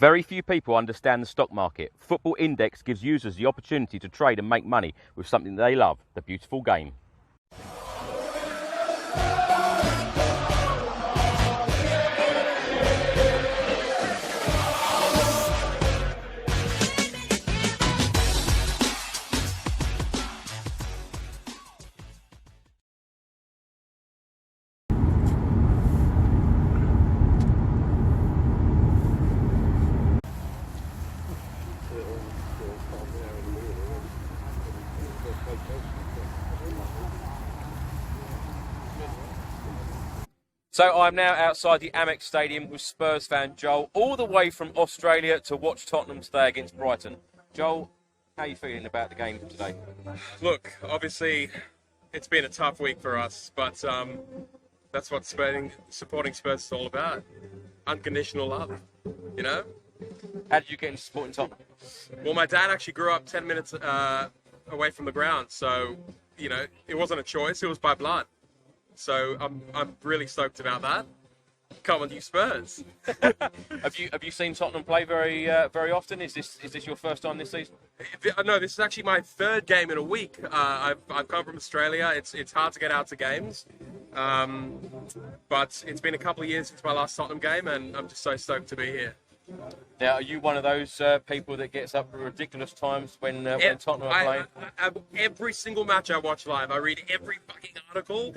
Very few people understand the stock market. Football Index gives users the opportunity to trade and make money with something they love, the beautiful game. So I'm now outside the Amex Stadium with Spurs fan Joel, all the way from Australia to watch Tottenham today against Brighton. Joel, how are you feeling about the game today? Look, obviously, it's been a tough week for us, but that's what supporting Spurs is all about. Unconditional love, you know? How did you get into supporting Tottenham? Well, my dad actually grew up 10 minutes away from the ground, so, you know, it wasn't a choice, it was by blood. So I'm really stoked about that. Come on, you Spurs! Have you seen Tottenham play very often? Is this your first time this season? No, this is actually my third game in a week. I've come from Australia. It's hard to get out to games, but it's been a couple of years since my last Tottenham game, and I'm just so stoked to be here. Now, are you one of those people that gets up at ridiculous times when Tottenham are playing? Every single match I watch live. I read every fucking article.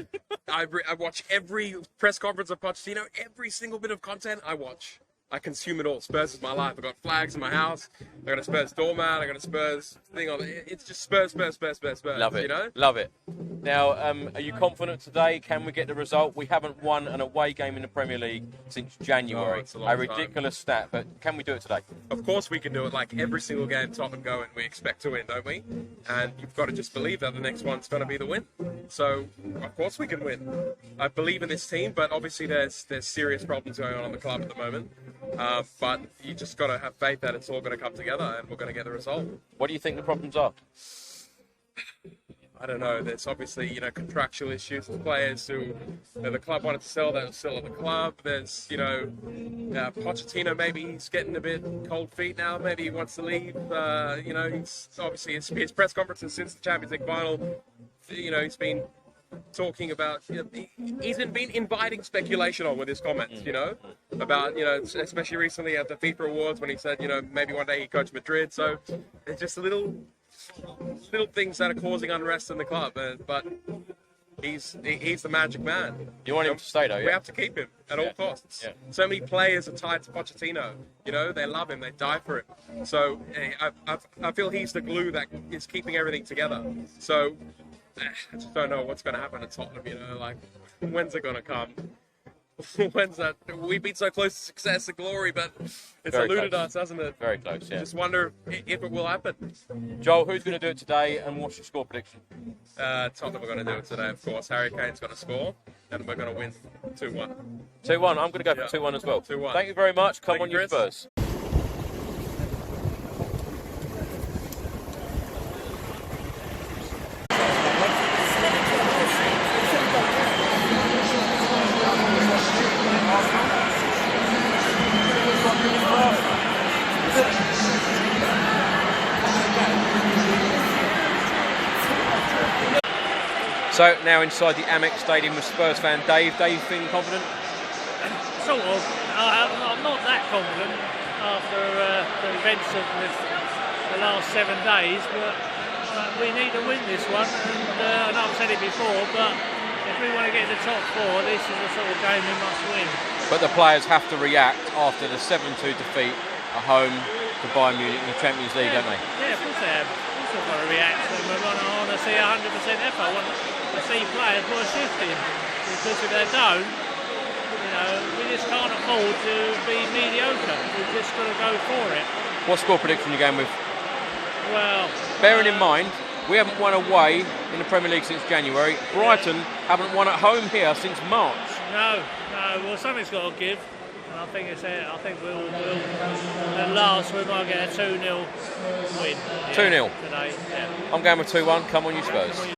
I watch every press conference of Pochettino. Every single bit of content I watch. I consume it all. Spurs is my life. I've got flags in my house. I've got a Spurs doormat. I've got a Spurs thing on it. It's just Spurs. Love it. You know? Love it. Now, are you confident today? Can we get the result? We haven't won an away game in the Premier League since January. Oh, it's a long ridiculous stat, but can we do it today? Of course we can do it. Like every single game Tottenham go in, we expect to win, don't we? And you've got to just believe that the next one's going to be the win. So, of course we can win. I believe in this team, but obviously there's serious problems going on in the club at the moment. But you just got to have faith that it's all going to come together and we're going to get the result. What do you think the problems are? I don't know. There's obviously, you know, contractual issues with players who the club wanted to sell, that was still at the club. There's, you know, Pochettino, maybe he's getting a bit cold feet now. Maybe he wants to leave. You know, he's obviously his press conferences since the Champions League final, you know, he's been talking about, you know, he's been inviting speculation on with his comments, you know, about, you know, especially recently at the FIFA Awards when he said, you know, maybe one day he'd coach Madrid. So it's just little things that are causing unrest in the club, but he's the magic man. You want him to stay, though? Yeah? We have to keep him at all costs. Yeah. So many players are tied to Pochettino. You know, they love him, they die for him. So I feel he's the glue that is keeping everything together. So I just don't know what's going to happen at Tottenham. You know, like, when's it going to come? When's that? We've been so close to success and glory, but it's Very eluded close. us, hasn't it? Very close, yeah. Just wonder if it will happen. Joel, who's going to do it today, and what's your score prediction? Tottenham are going to do it today, of course. Harry Kane's going to score, and we're going to win 2-1. 2-1. I'm going to go for 2-1 as well. 2-1. Thank you very much. Come on, you, you Chris. Spurs. So now inside the Amex Stadium with Spurs fan Dave. Dave, feeling confident? Sort of. I'm not that confident after the events of the last 7 days, but we need to win this one. And I know I've said it before, but if we want to get in the top 4, this is the sort of game we must win. But the players have to react after the 7-2 defeat at home to Bayern Munich in the Champions League, don't they? Yeah, of course they have. Of course they've got to react. And we want to see 100% effort. I want to see players put a shift in. Because if they don't, you know, we just can't afford to be mediocre. We've just got to go for it. What score prediction are you going with? Well, bearing in mind, we haven't won away in the Premier League since January. Brighton haven't won at home here since March. No. Well, something's got to give. And I think we'll at last we might get a 2-0 win. 2-0 today. Yeah. I'm going with 2-1. Come on, you Spurs.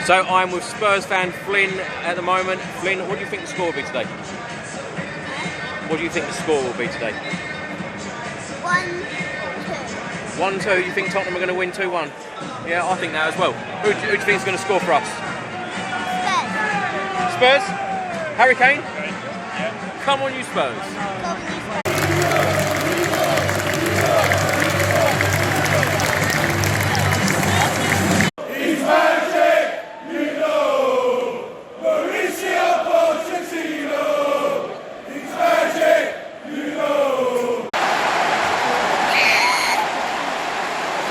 So I'm with Spurs fan Flynn at the moment. Flynn, what do you think the score will be today? What do you think the score will be today? 1-2. 1-2. You think Tottenham are going to win 2-1? Yeah, I think that as well. Who do you think is going to score for us? Spurs. Spurs? Harry Kane? Come on, you Spurs.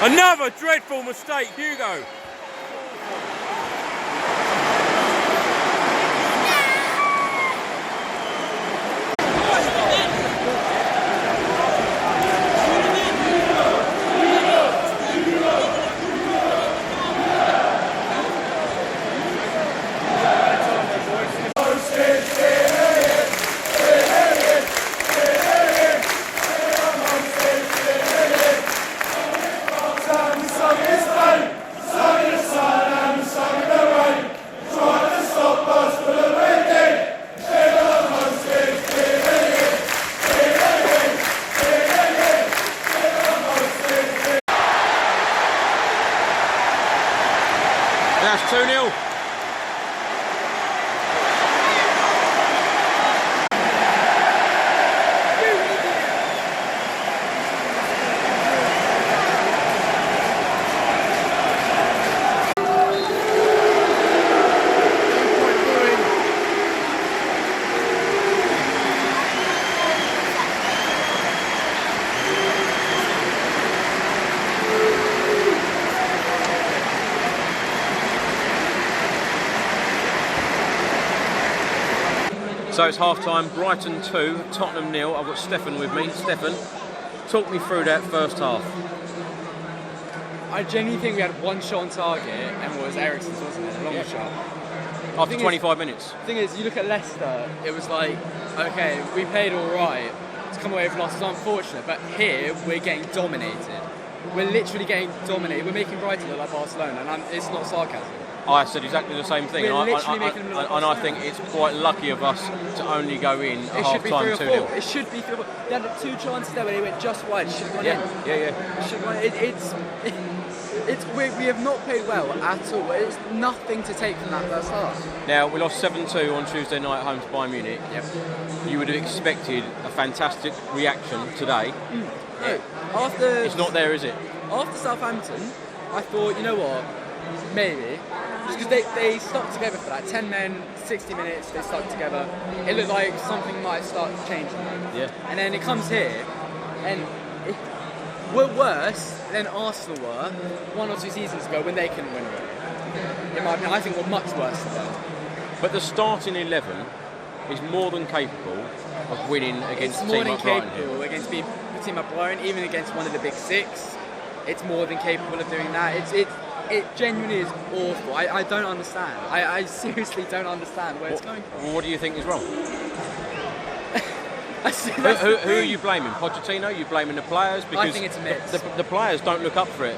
Another dreadful mistake, Hugo. That's 2-0. So it's half time, Brighton 2, Tottenham 0. I've got Stefan with me. Stefan, talk me through that first half. I genuinely think we had one shot on target, and it was Eriksen's, wasn't it? A long shot. After 25 minutes. The thing is, you look at Leicester, it was like, okay, we played all right to come away with losses, unfortunate, but here we're getting dominated. We're literally getting dominated. We're making Brighton look like Barcelona, and it's not sarcasm. I said exactly the same thing, We're and literally making them look like I think it's quite lucky of us to only go in at It half should be time 3 or 4. 2-0. It should be 3 or 4. They had 2 chances there where they went just wide. It should have gone in. Yeah. It should have gone in. We have not played well at all. It's nothing to take from that first half. Now, we lost 7-2 on Tuesday night at home to Bayern Munich. Yep. You would have expected a fantastic reaction today. No, after It's not there, is it? After Southampton, I thought, you know what, maybe. Just because they stuck together for that. 10 men, 60 minutes, they stuck together. It looked like something might start changing. Yeah. And then it comes here, and we're worse than Arsenal were 1 or 2 seasons ago when they couldn't win a game. In my opinion, I think we're much worse than them. But the starting 11 is more than capable of winning against a It's more team than like Brighton capable here. against a team like Brighton, even against one of the big 6. It's more than capable of doing that. It genuinely is awful. I don't understand. I seriously don't understand where it's going from. What do you think is wrong? That's Who are you blaming? Pochettino? Are you blaming the players? Because I think it's a mix. The players don't look up for it,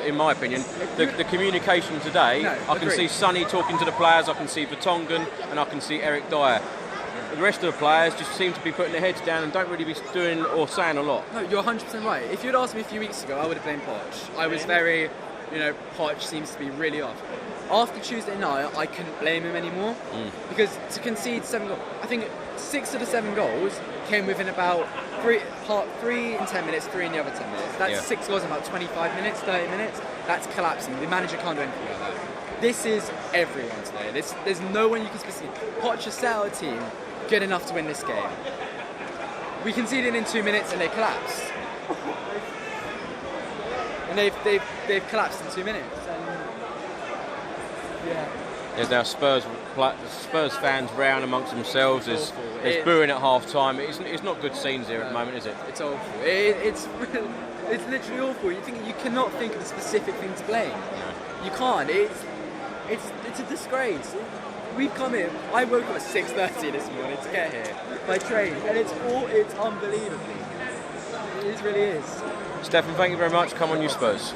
in my opinion. The communication today, No, I can agreed. see Sonny talking to the players, I can see Vertonghen, and I can see Eric Dyer. The rest of the players just seem to be putting their heads down and don't really be doing or saying a lot. No, you're 100% right. If you'd asked me a few weeks ago, I would have blamed Poch. I was very, Poch seems to be really off. After Tuesday night, I couldn't blame him anymore because to concede 7 goals, I think 6 of the 7 goals came within about 3 in 10 minutes, 3 in the other 10 minutes. That's 6 goals in about 25 minutes, 30 minutes. That's collapsing. The manager can't do anything like that. This is everyone today. There's no one you can specifically. Poch has set out a team good enough to win this game. We conceded in 2 minutes and they collapsed. And they've collapsed in 2 minutes. And yeah. There's now Spurs fans round amongst themselves. There's booing at half time. It's not good scenes here at the moment, is it? It's awful. It's literally awful. You cannot think of a specific thing to blame. You can't. It's a disgrace. We've come in. I woke up at 6:30 this morning to get here by train, and it's unbelievable. It really is. Stefan, thank you very much. Come on, you Spurs.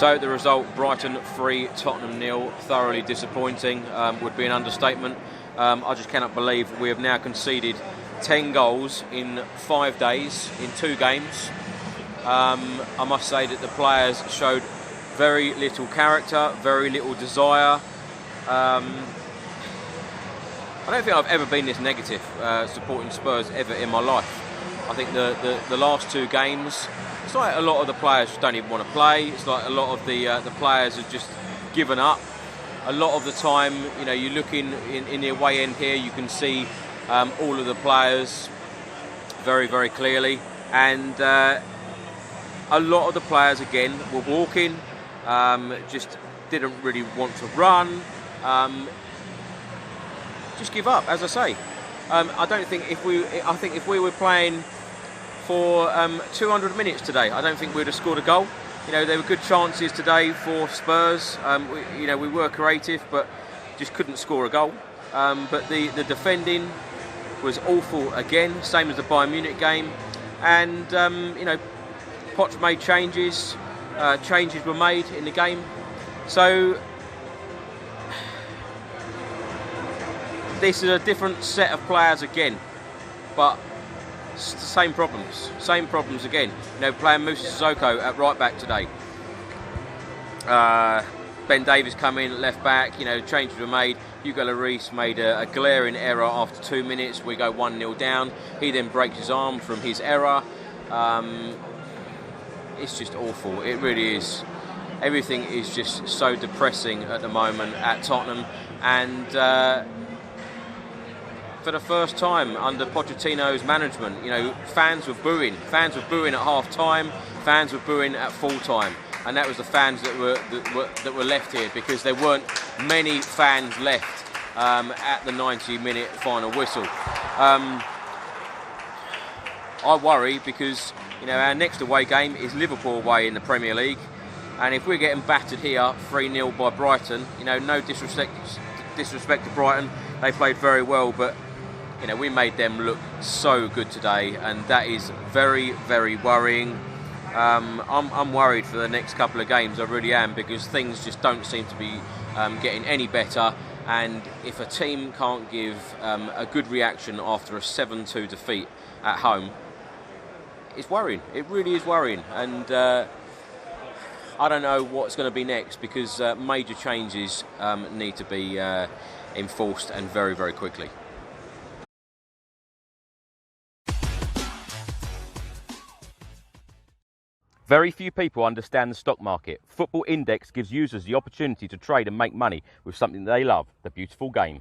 So the result, Brighton 3, Tottenham 0, thoroughly disappointing, would be an understatement. I just cannot believe we have now conceded 10 goals in 5 days, in 2 games. I must say that the players showed very little character, very little desire. I don't think I've ever been this negative supporting Spurs ever in my life. I think the last 2 games, it's like a lot of the players just don't even want to play. It's like a lot of the players have just given up. A lot of the time, you know, you look in the away end here, you can see all of the players very, very clearly. And a lot of the players, again, were walking, just didn't really want to run. Just give up, as I say. I think if we were playing for 200 minutes today, I don't think we'd have scored a goal. You know, there were good chances today for Spurs. We were creative, but just couldn't score a goal. But the defending was awful again, same as the Bayern Munich game. And Poch made changes. Changes were made in the game. So this is a different set of players again, but it's the same problems again. You know, playing Moussa Sissoko at right back today. Ben Davies come in at left back. You know, changes were made. Hugo Lloris made a glaring error after 2 minutes. We go 1-0 down. He then breaks his arm from his error. It's just awful. It really is. Everything is just so depressing at the moment at Tottenham, and for the first time under Pochettino's management, you know, fans were booing. Fans were booing at half time. Fans were booing at full time, and that was the fans that were left here, because there weren't many fans left at the 90-minute final whistle. I worry because, you know, our next away game is Liverpool away in the Premier League, and if we're getting battered here 3-0 by Brighton, you know, no disrespect to Brighton, they played very well, but you know, we made them look so good today, and that is very, very worrying. I'm worried for the next couple of games, I really am, because things just don't seem to be getting any better. And if a team can't give a good reaction after a 7-2 defeat at home, it's worrying. It really is worrying. And I don't know what's going to be next, because major changes need to be enforced, and very, very quickly. Very few people understand the stock market. Football Index gives users the opportunity to trade and make money with something they love, the beautiful game.